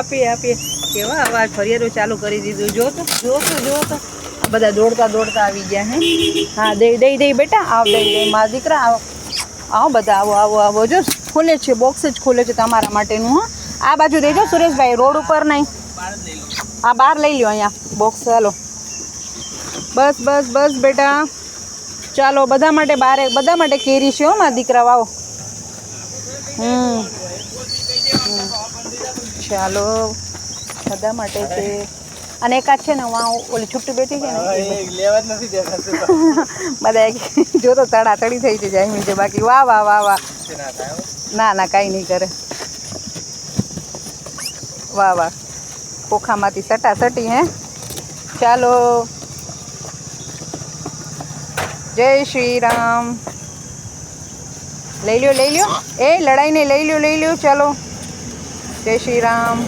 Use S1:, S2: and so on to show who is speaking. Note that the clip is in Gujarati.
S1: આપીએ કેવા અવાજ ફરિયાદો ચાલુ કરી દીધું. જો તો બધા દોડતા આવી ગયા. હે હા દઈ બેટા આવ દઈ મારા દીકરા આવો બધા આવો જો ખુલે છે, બોક્સ જ ખુલે છે તમારા માટેનું. હા આ બાજુ દેજો સુરેશભાઈ, રોડ ઉપર નહીં, આ બહાર લઈ લ્યો અહીંયા બોક્સ. ચાલો બસ બેટા ચાલો બધા માટે બારે, બધા માટે કેરી છે હો મારા દીકરા. આવો ચાલો બધા માટે છે. અને એકાદ છે ને ઓલી છુટ્ટી બેઠી છે ને બધા જો તો તડાતડી થઈ જાય છે. બાકી વાહ ના કાંઈ નહીં કરે. વાહ ખોખામાંથી સટાસટી. હે ચાલો જય શ્રી રામ. લઈ લ્યો એ લડાઈને લઈ લ્યો ચાલો જય શ્રી રામ.